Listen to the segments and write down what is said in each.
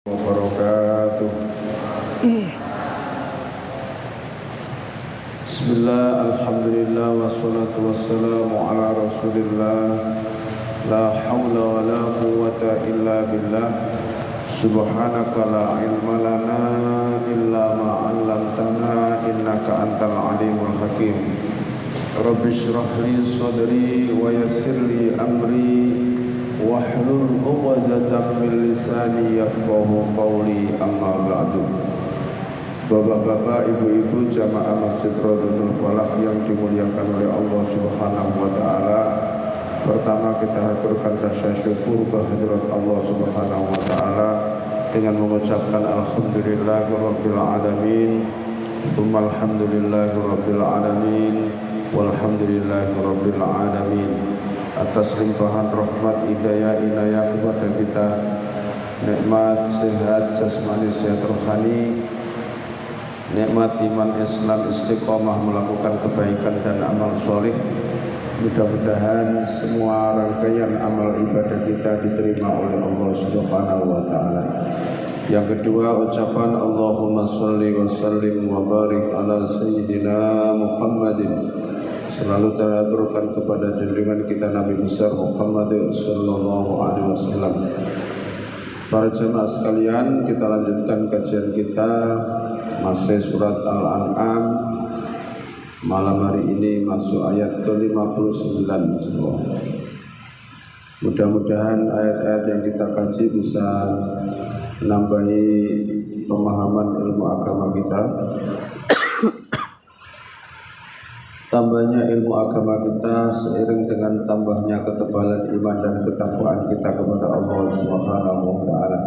wabarakatuh. Bismillah, alhamdulillah, wassalatu wassalamu ala rasulillah. La hawla wa la quwwata illa billah. Subhanaka la ilma lana illa ma 'allamtana innaka antal alimul hakim. Rabbi shrah li sadri wa yassir li amri wahlul 'uqdatam min lisani yafqahu qawli, amma ba'du. Bapak-bapak, ibu-ibu jamaah Masjid Radunul Falak yang dimuliakan oleh Allah Subhanahu wa taala. Pertama kita haturkan rasa syukur kehadirat Allah Subhanahu wa taala dengan mengucapkan alhamdulillahirabbil alamin. Tsumma alhamdulillahirabbil alamin. Walhamdulillahirabbil alamin. Atas limpahan rahmat hidayah inayah kepada kita, nikmat sehat jasmani sehat rohani, nikmat iman Islam istiqomah melakukan kebaikan dan amal soleh. Mudah-mudahan semua rangkaian amal ibadah kita diterima oleh Allah Subhanahu wa taala. Yang kedua, ucapan Allahumma sholli wa sallim wa barik ala sayyidina Muhammadin, selalu teraturkan kepada junjungan kita Nabi besar Muhammad sallallahu alaihi wasallam. Para jemaah sekalian, kita lanjutkan kajian kita masih surat Al-An'am. Malam hari ini masuk ayat ke-59. Mudah-mudahan ayat-ayat yang kita kaji bisa menambahi pemahaman ilmu agama kita. Tambahnya ilmu agama kita seiring dengan tambahnya ketebalan iman dan ketakwaan kita kepada Allah Subhanahu wa taala.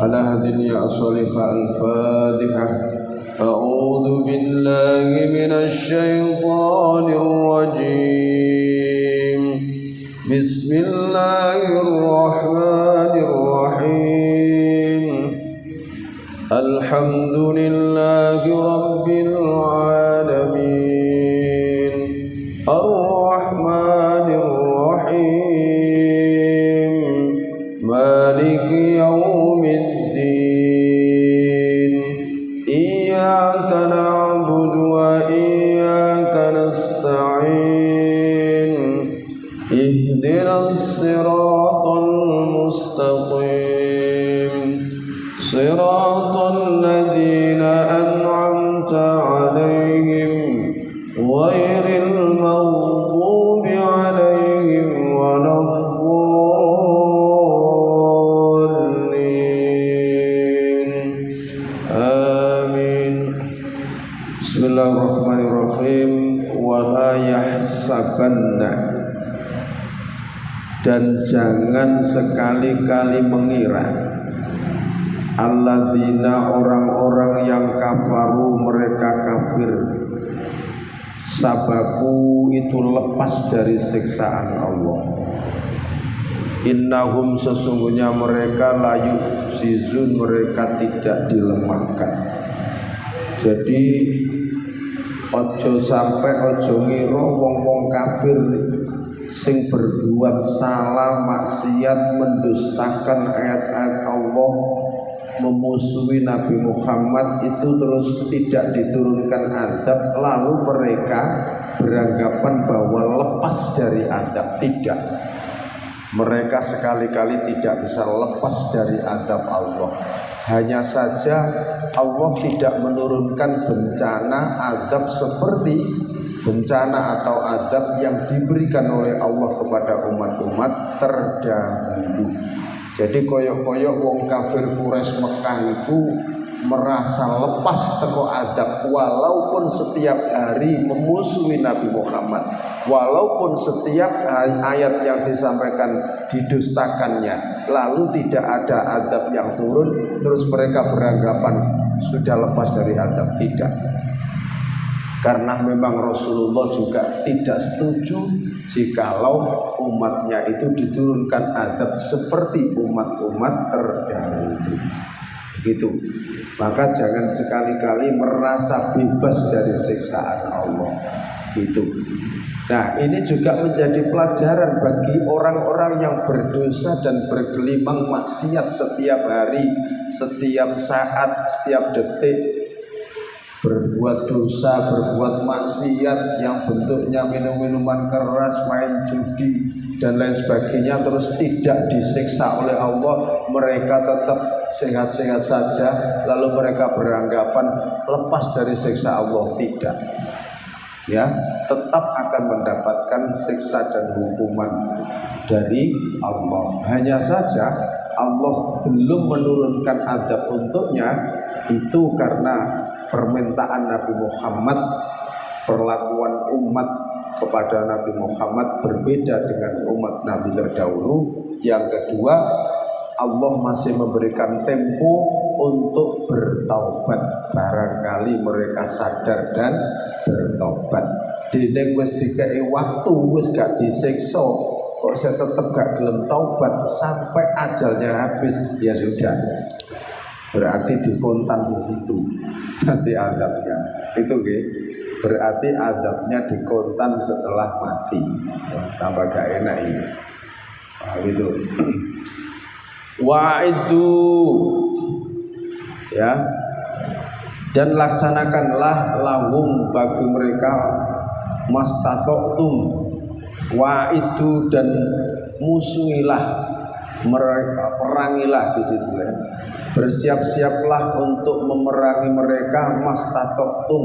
Ala hadin ya as-salihah al-Fatihah. A'udzu billahi minasy syaithanir rajim. Bismillahirrahmanirrahim. Alhamdulillahi rabbil alamin. Ar-Rahmanir Rahim. Maliki yaumiddin. Iyyaka na'budu wa iyyaka nasta'in. Ihdinas siratal mustaqim. Siratal ladzina an'amta 'alaihim ghairil maghdubi 'alaihim waladdallin. Amin. Bismillahirrahmanirrahim. Wa la yahsabanna, dan jangan sekali-kali mengira, alladzina, orang-orang yang kafaru, mereka kafir, sabaku itu lepas dari siksaan Allah. Innahum, sesungguhnya mereka layu sizun, mereka tidak dilemahkan. Jadi ojo sampai ojo ngira wong-wong kafir sing berbuat salah, maksiat, mendustakan ayat-ayat Allah, memusuhi Nabi Muhammad itu terus tidak diturunkan adab, lalu mereka beranggapan bahwa lepas dari adab. Tidak, mereka sekali-kali tidak bisa lepas dari adab Allah. Hanya saja Allah tidak menurunkan bencana adab seperti bencana atau adab yang diberikan oleh Allah kepada umat-umat terdahulu. Jadi koyok-koyok wong kafir Quraisy Mekah itu merasa lepas teko adab, walaupun setiap hari memusuhi Nabi Muhammad, walaupun setiap ayat yang disampaikan didustakannya, lalu tidak ada adab yang turun, terus mereka beranggapan sudah lepas dari adab. Tidak, karena memang Rasulullah juga tidak setuju jikalau umatnya itu diturunkan adab seperti umat-umat terdahulu. Begitu. Maka jangan sekali-kali merasa bebas dari siksaan Allah. Itu. Nah, ini juga menjadi pelajaran bagi orang-orang yang berdosa dan bergelimang maksiat setiap hari, setiap saat, setiap detik, berbuat dosa, berbuat maksiat yang bentuknya minum-minuman keras, main judi dan lain sebagainya, terus tidak disiksa oleh Allah, mereka tetap sehat-sehat saja, lalu mereka beranggapan lepas dari siksa Allah. Tidak, ya, tetap akan mendapatkan siksa dan hukuman dari Allah. Hanya saja Allah belum menurunkan azab untuknya, itu karena permintaan Nabi Muhammad. Perlakuan umat kepada Nabi Muhammad berbeda dengan umat Nabi terdahulu. Yang kedua, Allah masih memberikan tempo untuk bertaubat, barangkali mereka sadar dan bertobat. Dene wis dikei waktu, wis gak disiksa, kok saya tetap gak gelem taubat sampai ajalnya habis, ya sudah, berarti dikontan di situ nanti azabnya. Itu berarti azabnya dikontan setelah mati. Tambah gak enak ini. Gitu. Wa'idu, ya, dan laksanakanlah lahum bagi mereka mastata'tum. Wa'idu, dan musuhilah mereka, perangilah di situ ya. Bersiap-siaplah untuk memerangi mereka mastata'tum,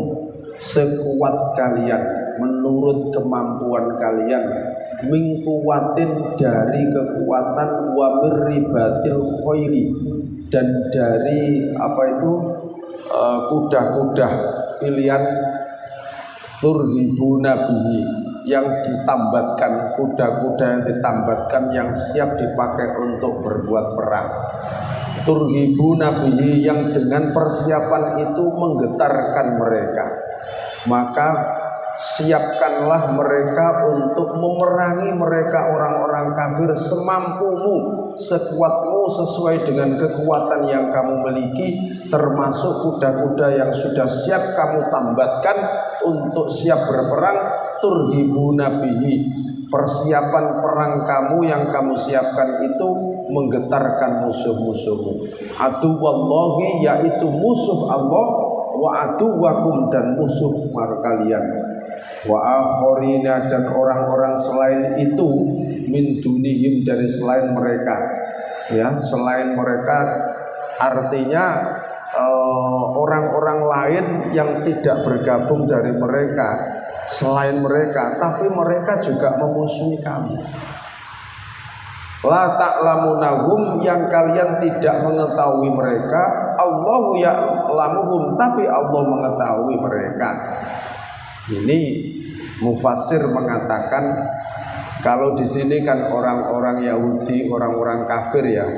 sekuat kalian, menurut kemampuan kalian, min kuwatin, dari kekuatan, wa mirribatil khairi, dan dari kuda-kuda pilihan, turhibuna bihi, yang ditambatkan, kuda-kuda yang ditambatkan yang siap dipakai untuk berbuat perang. Turhibuna bihi, yang dengan persiapan itu menggetarkan mereka. Maka siapkanlah mereka untuk memerangi mereka orang-orang kafir semampumu, sekuatmu, sesuai dengan kekuatan yang kamu miliki, termasuk kuda-kuda yang sudah siap kamu tambatkan untuk siap berperang. Turhibuna bihi, persiapan perang kamu yang kamu siapkan itu menggetarkan musuh-musuhmu. Aduwallahi, yaitu musuh Allah, wa aduwakum, dan musuh kalian. Wa akhorina, dan orang-orang selain itu, min dunihim, dari selain mereka, ya, selain mereka artinya orang-orang lain yang tidak bergabung dari mereka, selain mereka, tapi mereka juga memusuhi kamu. La ta'lamunahum, yang kalian tidak mengetahui mereka. Allahu ya'lamuhum, tapi Allah mengetahui mereka. Ini mufassir mengatakan, kalau di sini kan orang-orang Yahudi, orang-orang kafir ya.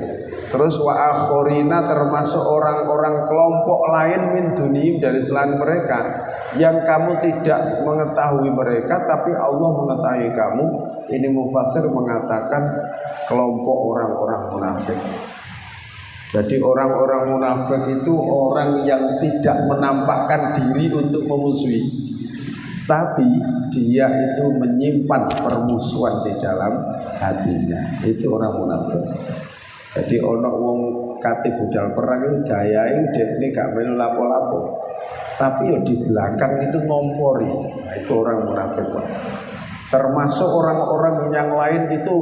Terus wa akhorina, termasuk orang-orang kelompok lain min dunihim, dari selain mereka, yang kamu tidak mengetahui mereka, tapi Allah mengetahui kamu. Ini mufassir mengatakan kelompok orang-orang munafik. Jadi orang-orang munafik itu orang yang tidak menampakkan diri untuk memusuhi, tapi dia itu menyimpan permusuhan di dalam hatinya. Itu orang munafik. Jadi ono wong kate budal perang itu gayae dekne gak melu lapo-lapo, tapi ya di belakang itu ngompori. Nah, itu orang munafik. Termasuk orang-orang yang lain itu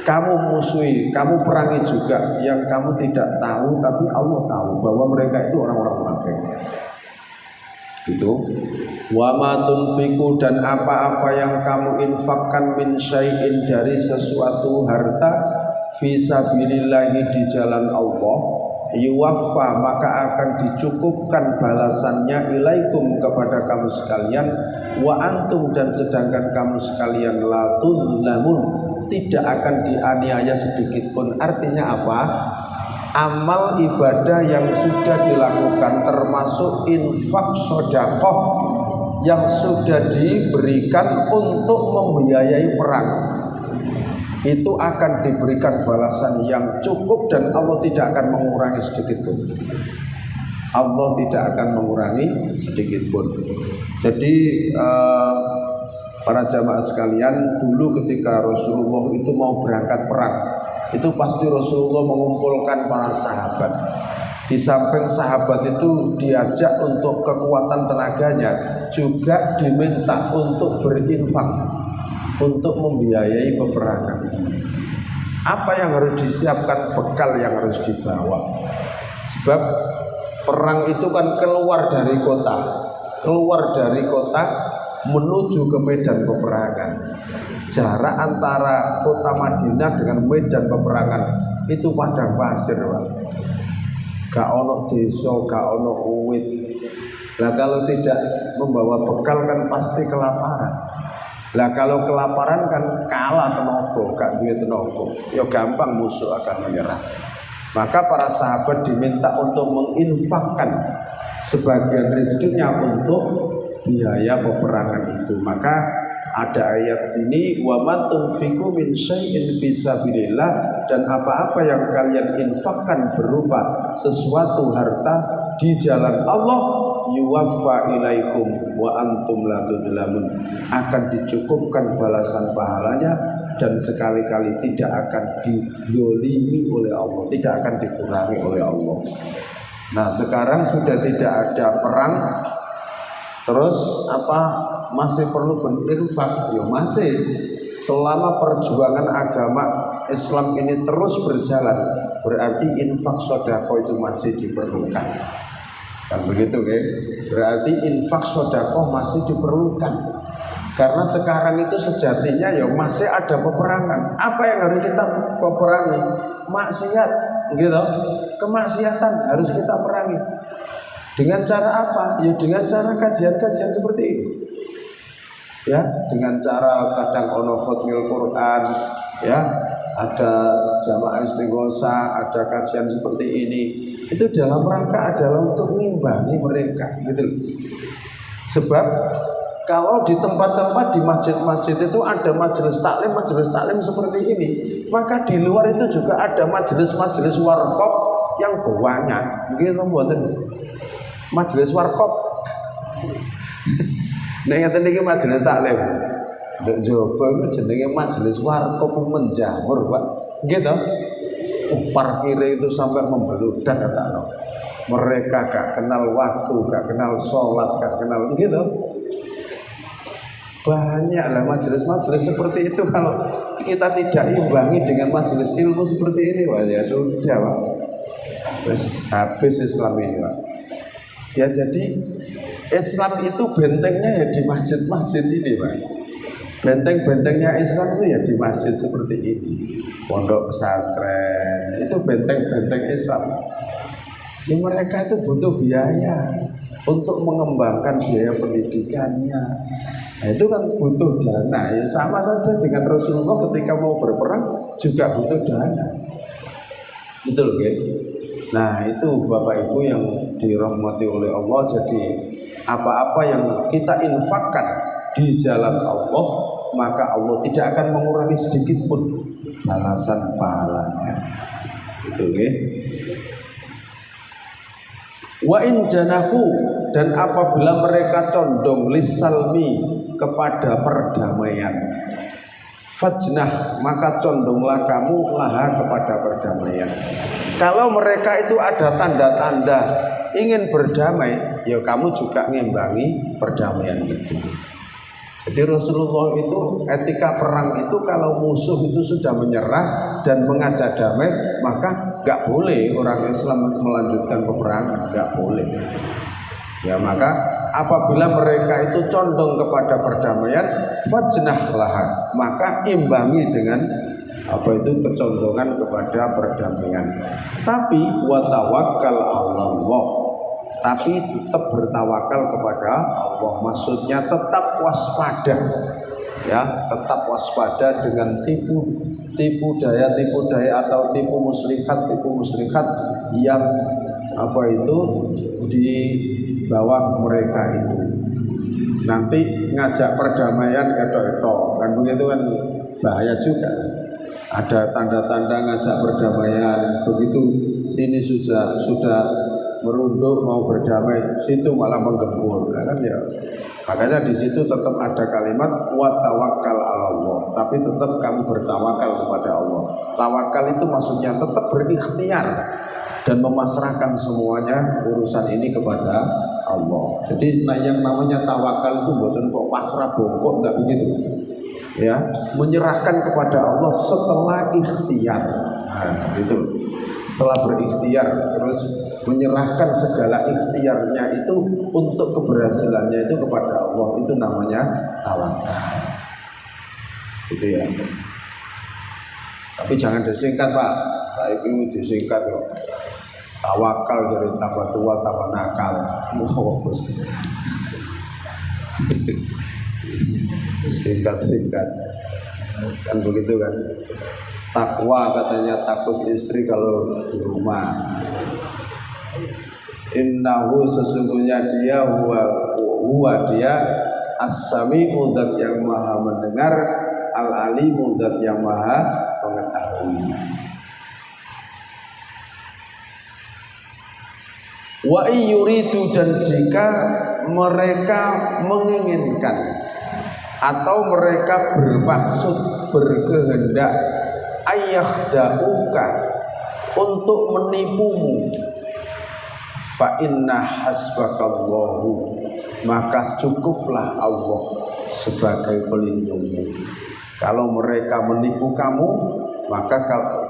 kamu musuhi, kamu perangi juga, yang kamu tidak tahu, tapi Allah tahu bahwa mereka itu orang-orang munafik. Itu wa ma tunfiqu, dan apa-apa yang kamu infakkan min syai'in, dari sesuatu harta, fi sabilillahi, di jalan Allah, yuwaffa, maka akan dicukupkan balasannya, ilaikum, kepada kamu sekalian, wa antum, dan sedangkan kamu sekalian la tudlamun, tidak akan dianiaya sedikit pun. Artinya apa? Amal ibadah yang sudah dilakukan, termasuk infak sedekah yang sudah diberikan untuk membiayai perang, itu akan diberikan balasan yang cukup, dan Allah tidak akan mengurangi sedikit pun. Allah tidak akan mengurangi sedikit pun. Jadi Para jamaah sekalian, dulu ketika Rasulullah itu mau berangkat perang, itu pasti Rasulullah mengumpulkan para sahabat. Di samping sahabat itu diajak untuk kekuatan tenaganya, juga diminta untuk berinfak, untuk membiayai peperangan. Apa yang harus disiapkan, bekal yang harus dibawa. Sebab perang itu kan keluar dari kota menuju ke medan peperangan. Jarak antara kota Madinah dengan medan peperangan itu padang pasir, Pak. Gak ono desa, gak ono uwit. Lah kalau tidak membawa bekal kan pasti kelaparan. Lah kalau kelaparan kan kalah tenaga, gak duwe tenaga. Ya gampang musuh akan menyerah. Maka para sahabat diminta untuk menginfakkan sebagian rezekinya untuk biaya peperangan itu. Maka ada ayat ini, wa ma tunfiqu min syai'in fisabilillah, dan apa-apa yang kalian infakkan berupa sesuatu harta di jalan Allah, yuwaffa ilaikum wa antum la tudlamun, akan dicukupkan balasan pahalanya dan sekali-kali tidak akan dizalimi oleh Allah, tidak akan dikurangi oleh Allah. Nah, sekarang sudah tidak ada perang, terus masih perlu berinfak? Ya masih. Selama perjuangan agama Islam ini terus berjalan, berarti infak sedekah itu masih diperlukan. Kan begitu, kan? Berarti infak sedekah masih diperlukan. Karena sekarang itu sejatinya ya masih ada peperangan. Apa yang harus kita peperangi? Maksiat, gitu. Kemaksiatan harus kita perangi. Dengan cara apa? Ya dengan cara kajian-kajian seperti ini. Ya, dengan cara kadang ono khotmil Quran, ya, ada jamaah istighosa, ada kajian seperti ini. Itu dalam rangka adalah untuk mengimbangi mereka, gitu. Sebab kalau di tempat-tempat di masjid-masjid itu ada majelis taklim seperti ini, maka di luar itu juga ada majelis-majelis warkop yang banyak. Begitu mboten? Majelis warkop. Nek ngeten iki majelis taklim. Nduk njaba iku jenenge majelis warkop menjamur, Pak. Nggih to? Parkire itu sampai membeludak katanya. Mereka gak kenal waktu, gak kenal sholat, gak kenal gitu. Banyaklah majelis-majelis seperti itu. Kalau kita tidak imbangi dengan majelis ilmu seperti ini, wah ya sudah, Pak. Habis Islam ini, Pak. Ya jadi Islam itu bentengnya ya di masjid-masjid ini, Pak. Benteng-bentengnya Islam itu ya di masjid seperti ini, pondok pesantren, itu benteng-benteng Islam. Ya mereka itu butuh biaya untuk mengembangkan biaya pendidikannya. Nah, itu kan butuh dana. Ya sama saja dengan Rasulullah ketika mau berperang juga butuh dana. Itu loh, ya. Nah itu Bapak Ibu yang dirahmati oleh Allah. Jadi apa-apa yang kita infakkan di jalan Allah, maka Allah tidak akan mengurangi sedikit pun balasan pahalanya. Itu ya. Wa in janahu, dan apabila mereka condong lisalmi, kepada perdamaian, fajnah, maka condonglah kamu laha kepada perdamaian. Kalau mereka itu ada tanda-tanda ingin berdamai, ya kamu juga ngimbangi perdamaian itu. Jadi Rasulullah itu etika perang itu kalau musuh itu sudah menyerah dan mengajak damai, maka gak boleh orang Islam melanjutkan peperangan, gak boleh. Ya maka apabila mereka itu condong kepada perdamaian, fajnah laha, maka imbangi dengan kecondongan kepada perdamaian. Tapi wa tawakkal 'alallah, tapi tetap bertawakal kepada Allah. Maksudnya tetap waspada, ya, tetap waspada dengan tipu daya atau tipu muslihat yang di bawah mereka itu. Nanti ngajak perdamaian eto-eto, kan begitu kan bahaya juga. Ada tanda-tanda ngajak perdamaian, begitu sini sudah merunduk mau berdamai, situ malah menggempur, kan ya Makanya di situ tetap ada kalimat wa tawakkal 'ala Allah, tapi tetap kamu bertawakal kepada Allah. Tawakal itu maksudnya tetap berikhtiar dan memasrahkan semuanya urusan ini kepada Allah. Jadi yang namanya tawakal itu bukan kok pasrah bongkok, enggak begitu. Ya, menyerahkan kepada Allah setelah ikhtiar. Nah, gitu. Setelah berikhtiar terus menyerahkan segala ikhtiarnya itu untuk keberhasilannya itu kepada Allah, itu namanya tawakal. Gitu ya. Tapi jangan disingkat, Pak. Saya ini disingkat kok. Tawakal jadi tambah tua tambah nakal. Mau bos. Singkat-singkat. Kan begitu kan. Takwa katanya takut istri kalau di rumah. Innahu sesungguhnya dia huwa dia as-sami'u dzat yang maha mendengar, al-alimu dzat yang maha mengetahui. Wa yuridu, dan jika mereka menginginkan atau mereka bermaksud berkehendak ayakhda'uka, untuk menipumu, fa inna hasbakallahu, maka cukuplah Allah sebagai pelindungmu. Kalau mereka menipu kamu, maka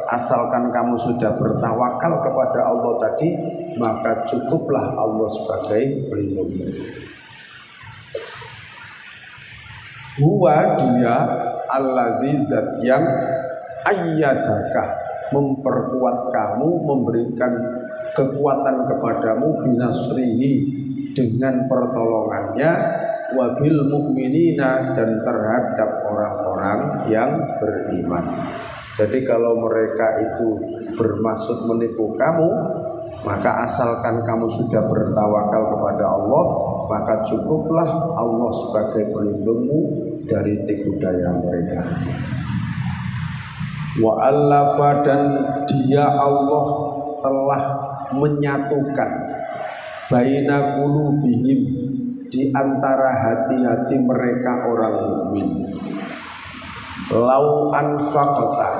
asalkan kamu sudah bertawakal kepada Allah tadi, maka cukuplah Allah sebagai pelindungmu. Huwa dia alladzi dzat yang ayyadaka, memperkuat kamu, memberikan kekuatan kepadamu, binasrihi, dengan pertolongannya, wabil mukminina, dan terhadap orang-orang yang beriman. Jadi kalau mereka itu bermaksud menipu kamu, maka asalkan kamu sudah bertawakal kepada Allah, maka cukuplah Allah sebagai pelindungmu dari tipu daya mereka. Wa allafa, dan dia Allah telah menyatukan baina qulubihim, di antara hati-hati mereka orang mukmin. Lau anfaqta,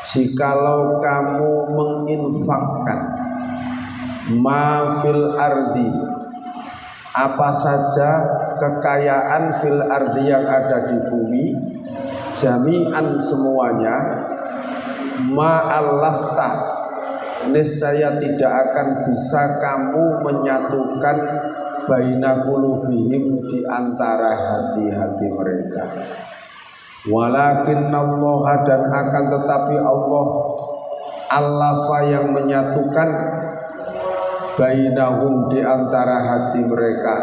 jikalau kamu menginfakkan, ma fil ardi, apa saja kekayaan fil ardi yang ada di bumi, jami'an semuanya, ma'allafta, niscaya tidak akan bisa kamu menyatukan baina qulubihim, di antara hati-hati mereka. Walakinnallaha, dan akan tetapi Allah, allafa, yang menyatukan bainahum, di antara hati mereka.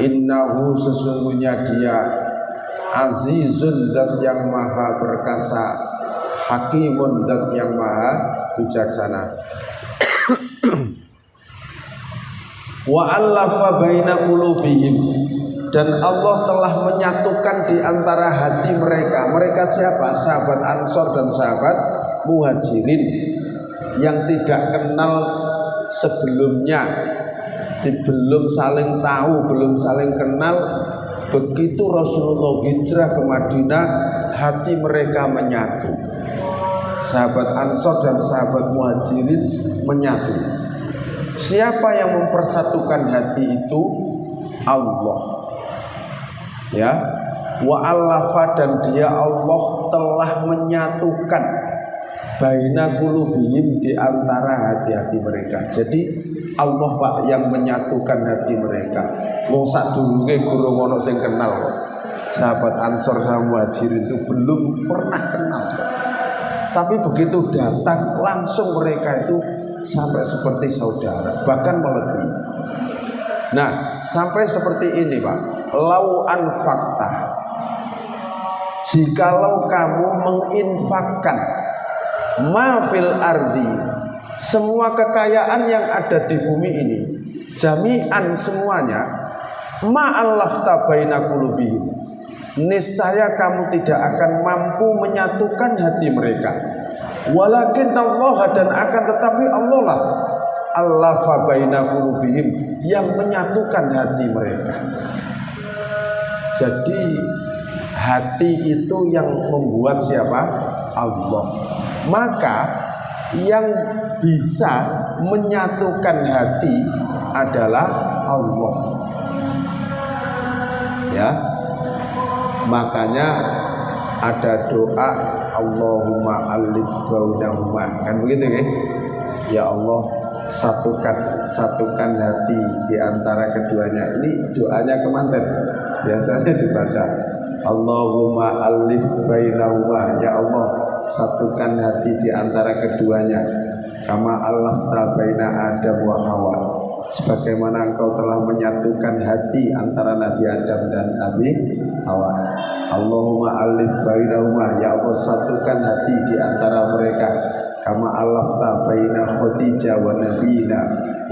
Innahu, sesungguhnya dia azizun, zat yang maha perkasa, hakimun, zat yang maha bijaksana. Wa allafa baina qulubihim, dan Allah telah menyatukan di antara hati mereka. Mereka siapa? Sahabat Ansor dan sahabat Muhajirin yang tidak kenal sebelumnya, belum saling tahu, belum saling kenal. Begitu Rasulullah hijrah ke Madinah, hati mereka menyatu. Sahabat Ansor dan sahabat Muhajirin menyatu. Siapa yang mempersatukan hati itu? Allah. Ya, wa allafa, dan dia Allah telah menyatukan baina qulubihim, di antara hati-hati mereka. Jadi Allah Pak yang menyatukan hati mereka. Wong sadurunge gurung ono sing kenal. Sahabat Ansor sama Muhajirin itu belum pernah kenal. Tapi begitu datang langsung mereka itu sampai seperti saudara, bahkan melebihi. Nah, sampai seperti ini Pak. Lau anfakta, jikalau kamu menginfakkan, ma fil ardi, semua kekayaan yang ada di bumi ini, jami'an semuanya, ma'allafta baina qulubihim, niscaya kamu tidak akan mampu menyatukan hati mereka. Walakin Allah, dan akan tetapi Allah lah allafa baina qulubihim, yang menyatukan hati mereka. Jadi hati itu yang membuat siapa? Allah. Maka yang bisa menyatukan hati adalah Allah. Ya. Makanya ada doa Allahumma alif bainahuma, kan begitu ya? Ya Allah, satukan hati di antara keduanya. Ini doanya kemanten biasanya dibaca Allahumma alif bainahuma, ya Allah satukan hati di antara keduanya, kama allafta baina Adam wa Hawa, sebagaimana engkau telah menyatukan hati antara Nabi Adam dan Nabi Hawa. Allahumma alif bainahuma, ya Allah satukan hati di antara mereka, kama allafta baina Khadijah wa nabiyina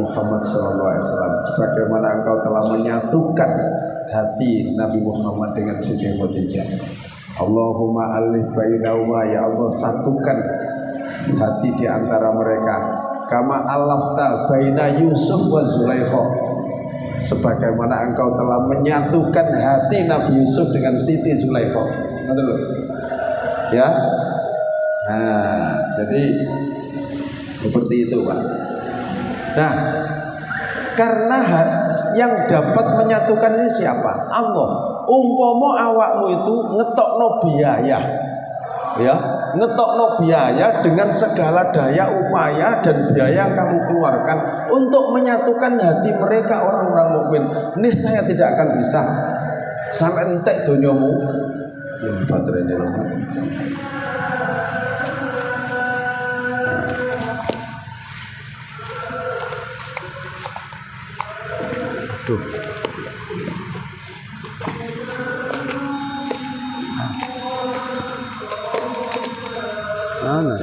Muhammad sallallahu alaihi wasallam, sebagaimana engkau telah menyatukan hati Nabi Muhammad dengan Siti Khadijah. Allahumma alif bainahuma, ya Allah satukan hati di antara mereka, kama allafta baina Yusuf wa Zulaikha, sebagaimana engkau telah menyatukan hati Nabi Yusuf dengan Siti Zulaikha. Ya. Nah, jadi seperti itu, Pak. Nah, karena yang dapat menyatukan ini siapa? Allah. Umpama awakmu itu ngetokno biaya, ya, ngetokno biaya dengan segala daya upaya dan biaya yang kamu keluarkan untuk menyatukan hati mereka orang-orang mukmin, niscaya tidak akan bisa. Sampai entek donyamu, yang baterainya lemah. Tuh. Mana?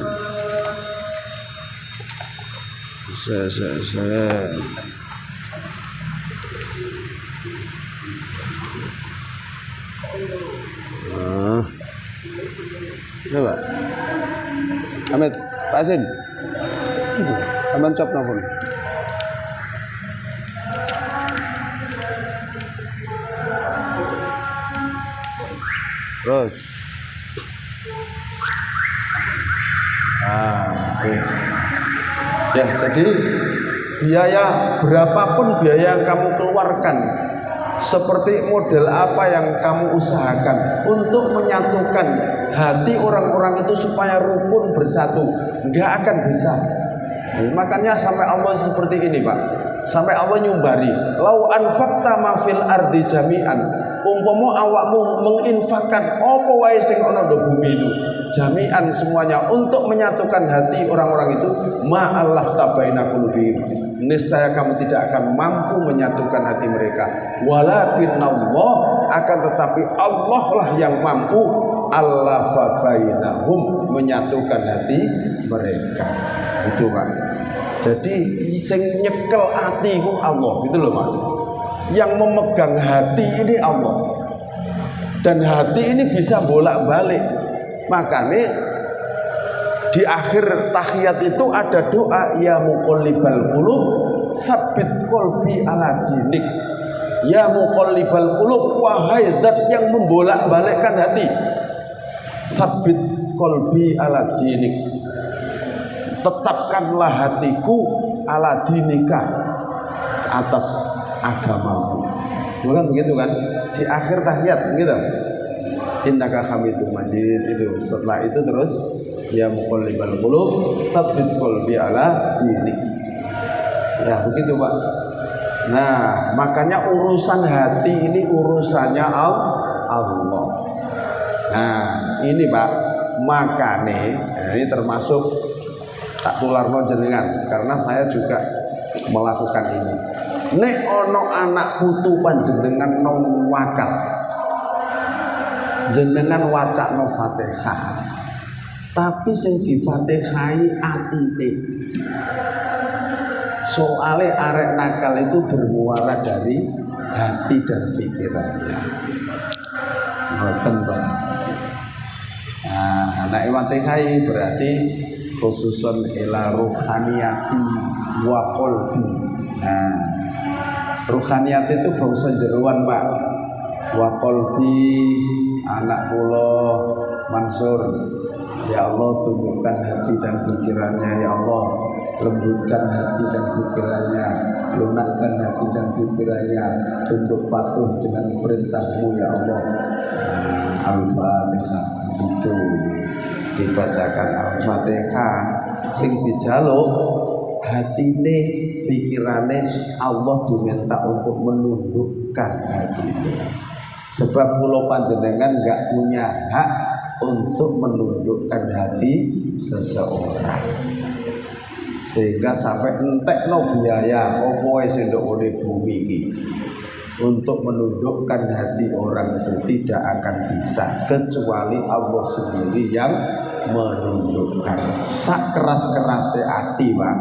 Saya. Coba. Amit, Pak Asin. Aman cop nafon. Terus. Oke. Ya, jadi biaya berapapun biaya yang kamu keluarkan, seperti model apa yang kamu usahakan untuk menyatukan hati orang-orang itu supaya rukun bersatu, nggak akan bisa. Makanya sampai Allah seperti ini, Pak. Sampai Allah nyumbari, lau anfaqta ma fil ardi jami'an, umpama awakmu menginfakkan apa wae sing ana di bumi itu jami'an semuanya untuk menyatukan hati orang-orang itu, ma'allafta baina qulubihim, niscaya kamu tidak akan mampu menyatukan hati mereka. Walakinnallah, akan tetapi Allah lah yang mampu allafa bainahum, menyatukan hati mereka. Itu, Pak. Jadi sing nyekel hatiku Allah, gitu loh, Pak. Yang memegang hati ini Allah. Dan hati ini bisa bolak-balik. Makanya di akhir tahiyat itu ada doa, ya muqallibal qulub tsabbit qalbi ala dinik. Ya muqallibal qulub, wahai zat yang membolak-balikkan hati, tsabbit qalbi ala dinik, tetapkanlah hatiku ala dinika, atas agamamu. Bukan begitu kan? Di akhir tahiyat gitu. Innaka hamidum majid itu. Setelah itu terus ya muqallibal qulub tsabbit qalbi ala dinik. Ya begitu, Pak. Nah, makanya urusan hati ini urusannya Allah. Nah, ini, Pak. Makane ini termasuk tak tularno jenengan, karena saya juga melakukan ini. Nek ono anak putu panjenengan nom wakal, jenengan wacakno Fatihah, tapi sing difatihai atine. Soale arek nakal itu bermuara dari hati dan pikirannya. Ngoten, Pak. Nah, anak Fatihai berarti khususun ila ruhaniyati, wa qalbi. Nah, ruhaniyat itu bangsa jeruan, Pak. Wa qalbi, anak kula Mansur. Ya Allah, tundukkan hati dan pikirannya, ya Allah. Lembutkan hati dan pikirannya, lunakkan hati dan pikirannya, tunduk patuh dengan perintah-Mu, ya Allah. Al-Fatihah, gitu dibacakan Al-Fatihah. Sing dijaluk hatine, pikirane Allah diminta untuk menundukkan hati. Sebab kula panjenengan enggak punya hak untuk menundukkan hati seseorang, sehingga sampai entekno biaya opo sing nduk bumi iki untuk menundukkan hati orang itu tidak akan bisa, kecuali Allah sendiri yang menundukkan. Sak keras-kerasnya hati, Pak,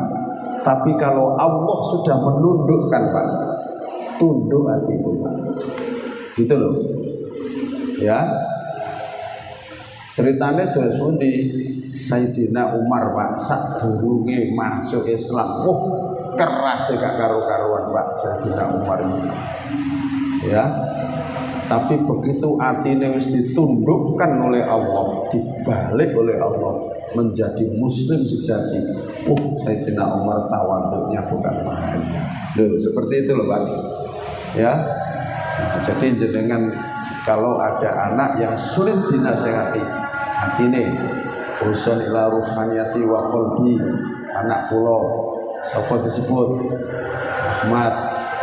tapi kalau Allah sudah menundukkan, Pak, tunduk hati itu, Pak, gitu loh ya. Ceritanya terus di Sayyidina Umar, Pak, sak durunge masuk Islam, keras gak karu-karuan, Pak, Sayyidina Umar ini ya. Tapi begitu atine wis ditundukkan oleh Allah, dibalik oleh Allah menjadi muslim sejati, Sayyidina Umar tawaduknya bukan main. Loh, seperti itu loh, Pak ya. Nah, jadi jenengan kalau ada anak yang sulit dinasehati, atine urusan ila ruhaniyati wa qalbi, anak kula sapa disebut Ahmad,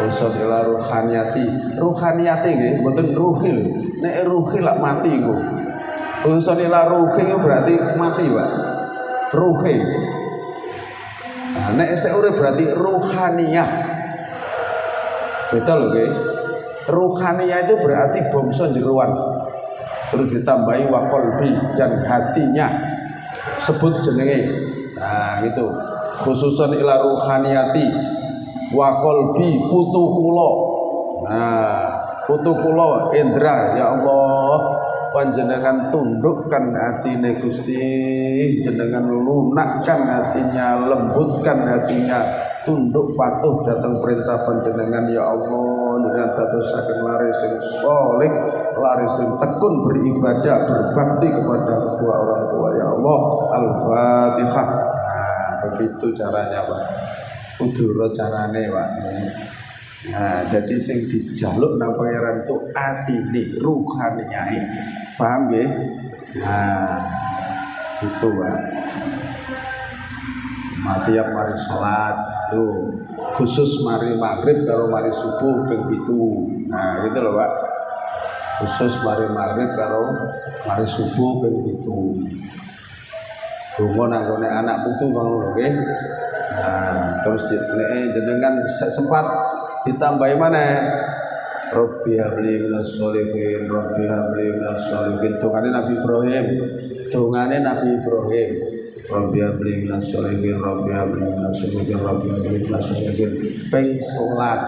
urusan ila ruhaniyati. Ruhaniyati nggih mboten ruhi lho. Nek ruhi lak mati iku. Urusan ila ruhi berarti mati, Pak. Ruhi. Nah, nek sik urip berarti ruhaniyah. Beda lho nggih. Ruhaniyah itu berarti bangsa jeruan. Terus ditambahi wa qalbi, dan hatinya sebut jenenge. Nah, gitu. Khususan ila ruhaniyati wa qalbi, putu kula. Nah, putu kula Indra, ya Allah, panjenengan tundukkan hatine Gusti, jenengan lunakkan hatinya, lembutkan hatinya, tunduk patuh datang perintah panjenengan, ya Allah. Dengan dadosaken lari sing saleh, lari sing tekun beribadah, berbakti kepada kedua orang tua, ya Allah. Al-Fatihah. Nah, begitu caranya, Pak. Kudura carane, Pak. Nah, jadi sing dijaluk nang pangeran itu atine, ruhaniyah. Paham nggih? Nah, itu, Pak. Tiap mari salat tuh, khusus mari maghrib karo mari subuh ping 7. Nah, gitu loh, Pak. Khusus mari maghrib karo mari subuh ping 7. Donga nang gone anak putu ngono lho nggih. Nah, terus nek jenengan sempat ditambahi maneh Rabbi habli minas sholihin, Rabbi habli minas sholihin. Dongane Nabi Ibrahim. Dongane Nabi Ibrahim. Rabbi habli minas sholihin, Rabbi habli minas sholihin, Rabbi habli minas sholihin. Ping 11.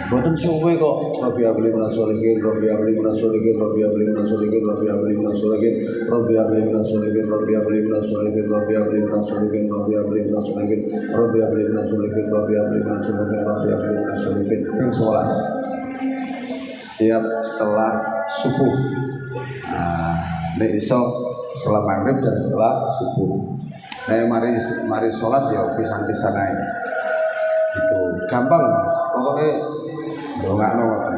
Boten suwe kok. Rabbi habli minas sholihin, Rabbi habli minas sholihin, Rabbi habli minas sholihin, Rabbi habli minas sholihin, Rabbi habli minas sholihin, Rabbi habli minas sholihin, Rabbi habli minas sholihin, Rabbi habli minas sholihin, Rabbi habli minas sholihin, Rabbi habli minas sholihin, Rabbi habli minas sholihin. Ping 11. Setiap setelah subuh. Nah, nek iso setelah maghrib dan setelah subuh. Nah, mari sholat ya pisan-pisan ae. Itu gampang, pokoknya ndongakno ngoten.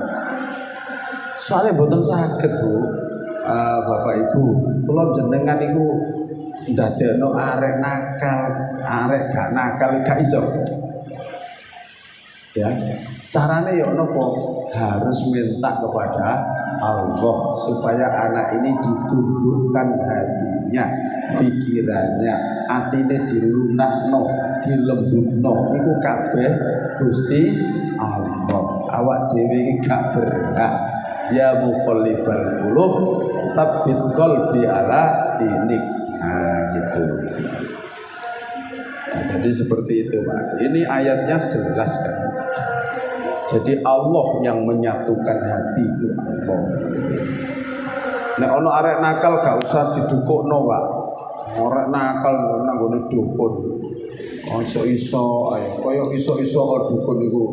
Soalnya mboten saged, Bu. Bapak Ibu, kula jenengan iku ndadekno arek nakal, arek gak nakal gak iso. Ya, carane ya napa? Harus minta kepada Allah supaya anak ini ditundukkan hatinya, pikirannya, atine dilunakno, dilembutno. Iku kabeh Gusti Allah. Awak dhewe iki gak berhak. Ya muqallibal qulub, tsabbit qalbi ala dinik. Nah, gitu. Nah, jadi seperti itu, Pak. Ini ayatnya jelas kan. Jadi Allah yang menyatukan hati itu Allah. Nek ono arek nakal gak usah didukukno, Pak. Arek nakal nang gone dukun. iso ae kaya iso dukun iku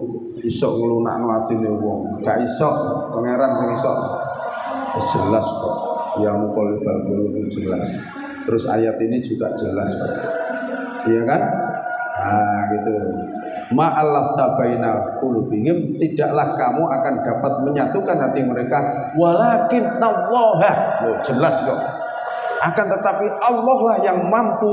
iso nglunakno atine wong. Gak iso pangeran sing iso. Wis jelas kok. Ya muqallibal qulub itu jelas. Terus ayat ini juga jelas kok. Iya kan? Nah, gitu. Ma'allafta baina qulubihim, tidaklah kamu akan dapat menyatukan hati mereka, walakin nallaha. Loh, jelas kok. Akan tetapi Allah lah yang mampu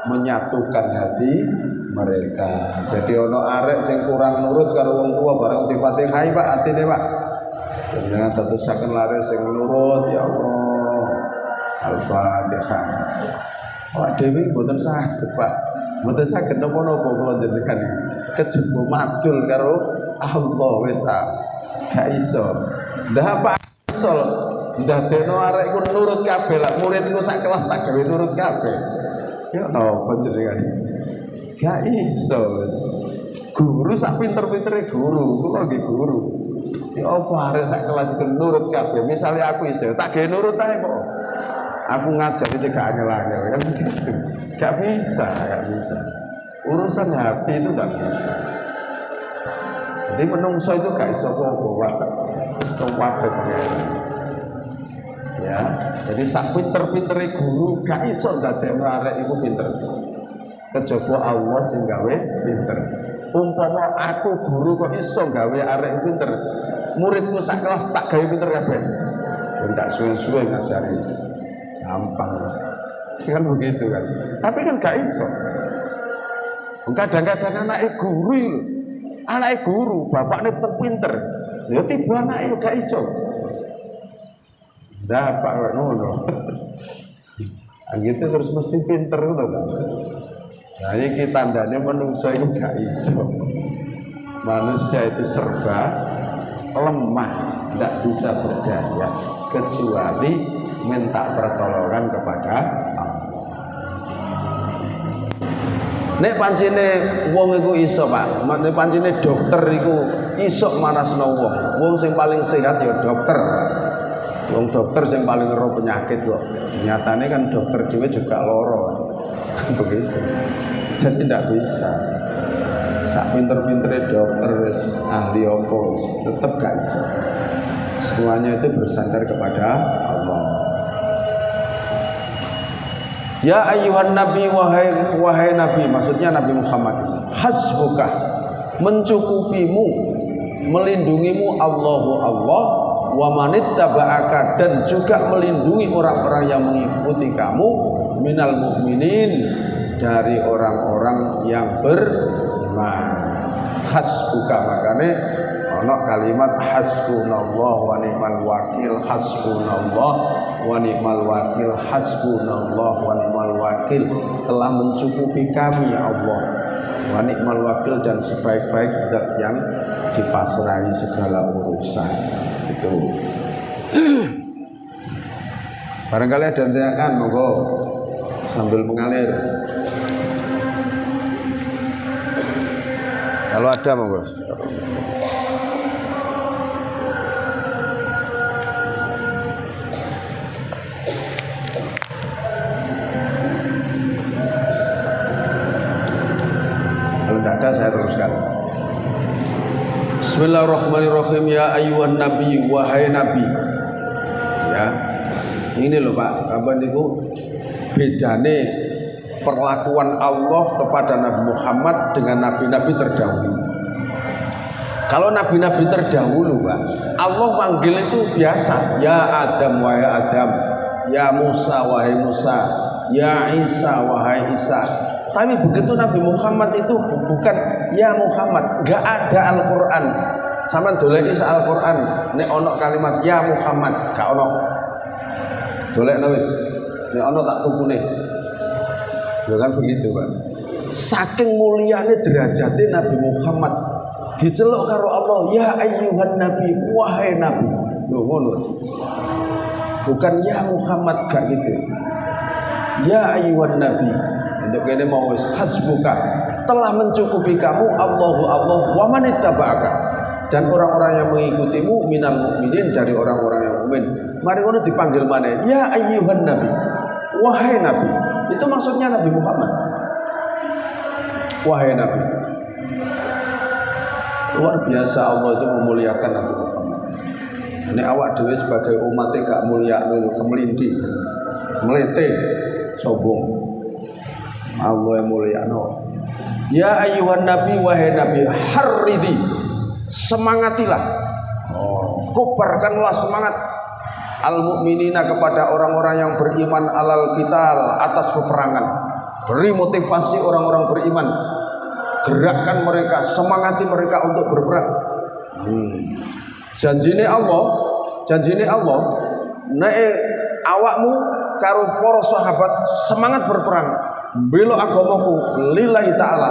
menyatukan hati mereka. Jadi ono arek sing kurang nurut karo wong tua bareng di Fatihah Pak atine Pak. Jangan tetusaken laris sing nurut ya Allah. Al-Fatihah. Pak Dewi mboten saged Pak. Mboten saged napa-napa kula jenengan kejebul madul karo Allah wis ta. Gak iso. Ndah Pak iso. Ndadekno arek iku nurut kabeh lah. Muridku sak kelas tak gawe nurut kabeh. Ya apa jenengan? Gak iso. Guru sak pinter-pintere guru, kula nggih guru. Ya apa arek sak kelas iku nurut kabeh. Misale aku iso, tak gawe nurut ae kok. Aku ngajar itu gak angel-angel kan gitu. Gak bisa. Urusan hati itu gak bisa. Jadi menungso itu gak iso apa-apa. Terus kewabet ya. Jadi sak pinter-pintere guru gak iso ndadekno arek iku pinter. Kejaba Allah sing gawe pinter. Umpama aku guru kok iso gawe arek pinter, muridku sak kelas tak gawe pinter kabeh. Ben tak suwe-suwe ngajari. Gampang kan begitu kan, tapi kan gak iso. Kadang-kadang anaknya guru, bapaknya pinter, ya tiba anaknya gak iso. Dapat ngono. Gitu terus mesti pinter ngono kan. Nah iki tandane manusia itu gak iso. Manusia itu serba lemah, tidak bisa berdaya kecuali minta pertolongan kepada Allah. Nek pancene wong iku iso, Pak. Nek pancene dokter iku iso manasno wong. Wong sing paling sehat ya dokter. Wong dokter sing paling ngero penyakit kok. Nyatane kan dokter dhewe juga loro. Begitu. Jadi tidak bisa. Sak pinter-pintere dokter wis ahli opo tetep gak iso. Semuanya itu bersandar kepada Allah. Ya ayyuhan nabi, wahai nabi, maksudnya Nabi Muhammad, hasbuka, mencukupimu, melindungimu Allahu Allah, wa manittaba'aka, dan juga melindungi orang-orang yang mengikuti kamu, minal mu'minin, dari orang-orang yang beriman. Hasbuka, makanya ono kalimat hasbunallah wa ni'mal wakil, hasbunallah wa ni'mal wakil, hasbunallah wa ni'mal wakil, telah mencukupi kami ya Allah, wa ni'mal wakil, dan sebaik-baik zat yang dipasrahi segala urusan. Itu barangkali ada yang tanyakan, monggo sambil mengalir. Kalau ada monggo. Saya teruskan. Bismillahirrahmanirrahim. Ya ayyuhan nabi, wahai nabi. Ya. Ini loh Pak, apa niku bedane perlakuan Allah kepada Nabi Muhammad dengan nabi-nabi terdahulu. Kalau nabi-nabi terdahulu Pak, Allah manggil itu biasa. Ya Adam, wahai Adam. Ya Musa, wahai Musa. Ya Isa, wahai Isa. Tapi begitu Nabi Muhammad itu bukan ya Muhammad, gak ada Al-Quran. Sama doleki Al-Quran, nek ono kalimat ya Muhammad, gak ono. Dolekno wis, nek ono tak tukune. Bukan begitu Pak. Saking muliane derajatnya Nabi Muhammad, diceluk karo Allah, ya ayyuhan nabi, wahai nabi. Loh ngono. Bukan ya Muhammad, gak gitu. Ya ayyuhan nabi. Untuk ini mau hasbuka, telah mencukupi kamu Allahu Allah wa manittaba'aka, dan orang-orang yang mengikutimu minal mukminin, dari orang-orang yang mukmin. Mari ngono dipanggil mana? Ya ayyuhan nabi, wahai nabi. Itu maksudnya Nabi Muhammad. wahai Nabi. Luar biasa Allah itu memuliakan Nabi Muhammad. Ini awak dhewe sebagai umatnya gak mulia kemelindi, melete, sombong. Allah yang mulia no. Ya ayuhan Nabi, wahai Nabi, harridi, semangatilah, kobarkanlah semangat al-mu'minina kepada orang-orang yang beriman alal qital, atas peperangan. Beri motivasi orang-orang beriman, gerakkan mereka, semangati mereka untuk berperang. Janjine Allah, nek awakmu karo para sahabat semangat berperang, bela agamaku lillahi ta'ala.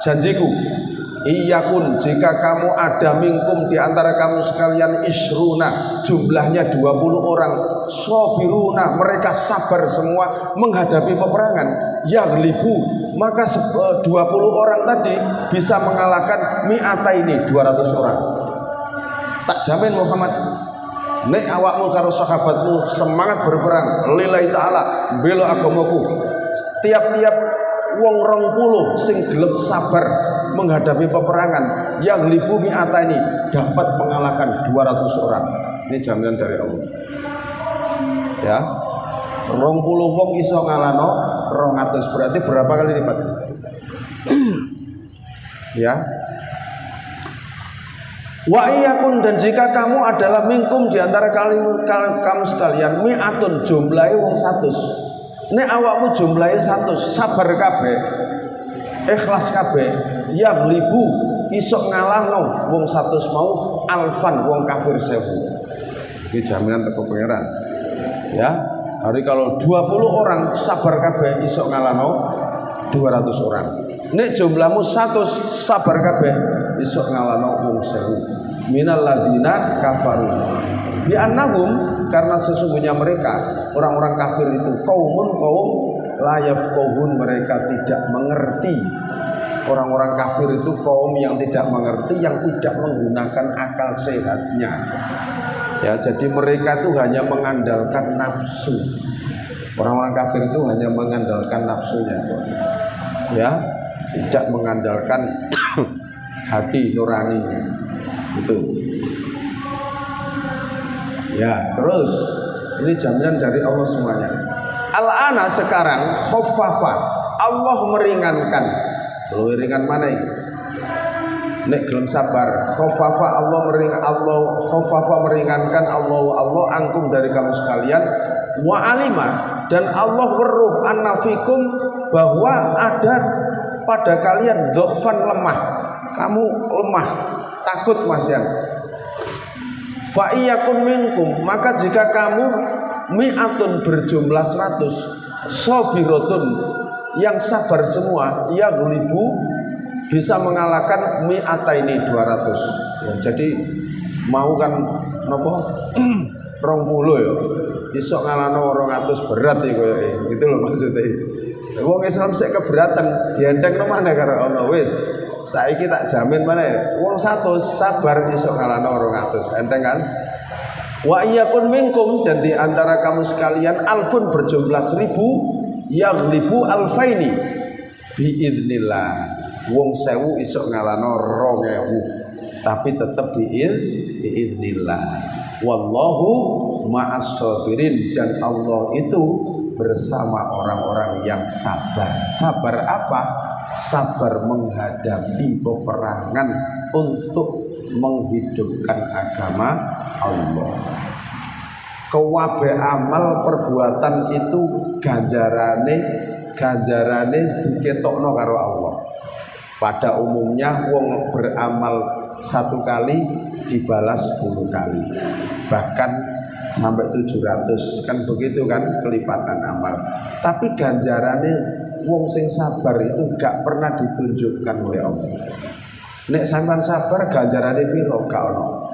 Janjiku, iyakun, jika kamu ada minkum di antara kamu sekalian isruna, jumlahnya 20 orang, sobiruna, mereka sabar semua menghadapi peperangan, yaglibu, maka 20 orang tadi bisa mengalahkan mi'ata ini 200 orang. Tak jamin Muhammad, nek awakmu karo sahabatmu semangat berperang lillahi ta'ala, bela agamaku, tiap-tiap wong 20 sing gelem sabar menghadapi peperangan yang libu mi'ata ini dapat mengalahkan 200 orang. Ini jaminan dari Allah. Ya, 20 wong iso ngalahno 200, berarti berapa kali lipat? Ya. Wa iyakun, dan jika kamu adalah minkum di antara kamu sekalian mi'atun, jumlahe wong 100. Nek awakmu jumlahe 100, sabar kabeh, ikhlas kabeh, yaglibu, isok ngalahno wong 100 mau alfan wong kafir 1000. Ini jaminan teko pangeran. Ya, hari kalau 20 orang sabar kabeh isok ngalahno 200 orang. Nek jumlahmu 100 sabar kabeh isok ngalahno wong 1000. Minal ladina kafaru bi annahum, karena sesungguhnya mereka orang-orang kafir itu kaum la yafqahun, mereka tidak mengerti. Orang-orang kafir itu kaum yang tidak mengerti, yang tidak menggunakan akal sehatnya. Ya, jadi mereka itu hanya mengandalkan nafsu. Orang-orang kafir itu hanya mengandalkan nafsunya. Ya, tidak mengandalkan hati nuraninya. Itu. Ya, terus ini jaminan dari Allah semuanya. Al-ana, sekarang khaffafa, Allah meringankan. Lu ringan mana ini? Nek gelem sabar, khaffafa Allah meringankan Allah angkum dari kamu sekalian, wa alima, dan Allah weruh annafikum, bahwa ada pada kalian dhofan, lemah. Kamu lemah, takut masyan. Fa iyakun minkum, maka jika kamu mi'atun berjumlah 100, sobiratun, yang sabar semua, yaglibu, bisa mengalahkan mi'ata ini 200. Ya, jadi mau kan napa 20 ya iso ngalahno 200 berat iki koyo gitu loh maksudnya. Wong Islam sik keberatan dientengno maneh karo Allah wis. Saiki tak jamin maneh wong 100 sabar iso ngalahno 200. Enteng kan? Wa iyakun minkum, dan di antara kamu sekalian alfun berjumlah 1000, yaglibu alfaini biidznillah. Wong 1000 iso ngalahno 2000, tapi tetap biidznillah. Wallahu ma'as sabirin, dan Allah itu bersama orang-orang yang sabar. Sabar apa? Sabar menghadapi peperangan untuk menghidupkan agama Allah. Kewabe amal perbuatan itu ganjarane diketokno karo Allah. Pada umumnya wong beramal 1 kali dibalas 10 kali, bahkan sampai 700, kan begitu kan kelipatan amal. Tapi ganjarane wong sing sabar itu gak pernah ditunjukkan oleh Allah. Nek sampean sabar ganjarane piro gak ono.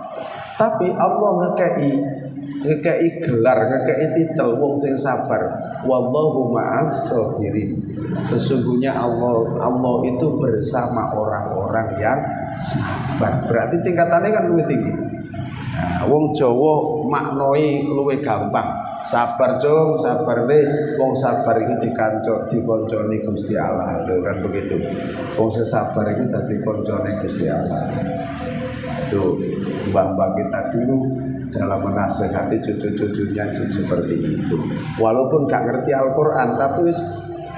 Tapi Allah ngekei gelar, ngekei titel wong sing sabar. Wallahu ma'as sabirin. Sesungguhnya Allah itu bersama orang-orang yang sabar. Berarti tingkatannya kan lebih tinggi. Nah, wong Jawa maknoi luwih gampang. Sabar cung, sabar nih. Wong sabar iki dikonconi Gusti Allah, lho kan begitu. Wong sabar iki dadi koncone Gusti Allah. Itu mbah-mbah kita dulu dalam menasehati cucu-cucunya seperti itu. Walaupun gak ngerti Al-Qur'an tapi wis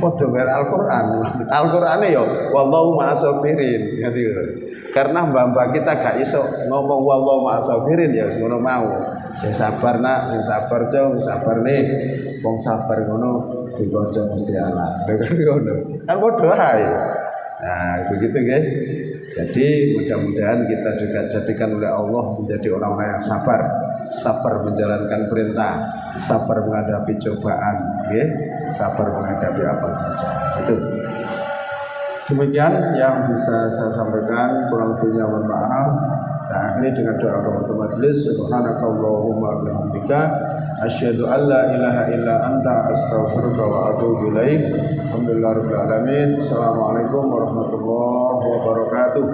padha karo Al-Qur'an. Al-Qur'ane yo wallahu ma'asabirin gitu. Karena mbah-mbah kita gak iso ngomong wallahu ma'asabirin ya ngono mau. Sing sabar nak, sing sabar cung, sabar nih. Wong sabar ngono dikonco Gusti Allah. Kan ngono. Kan padha ae. Nah, begitu guys. Jadi mudah-mudahan kita juga jadikan oleh Allah menjadi orang-orang yang sabar, sabar menjalankan perintah, sabar menghadapi cobaan, ya, sabar menghadapi apa saja. Itu. Demikian yang bisa saya sampaikan, kurang lebihnya mohon maaf. Nah, akhiri dengan doa kepada majelis. Subhanakallahumma wa bihamdika asyhadu an la ilaha illa anta astaghfiruka wa atubu ilaik. Alhamdulillahirabbil alamin. Assalamualaikum warahmatullahi wabarakatuh.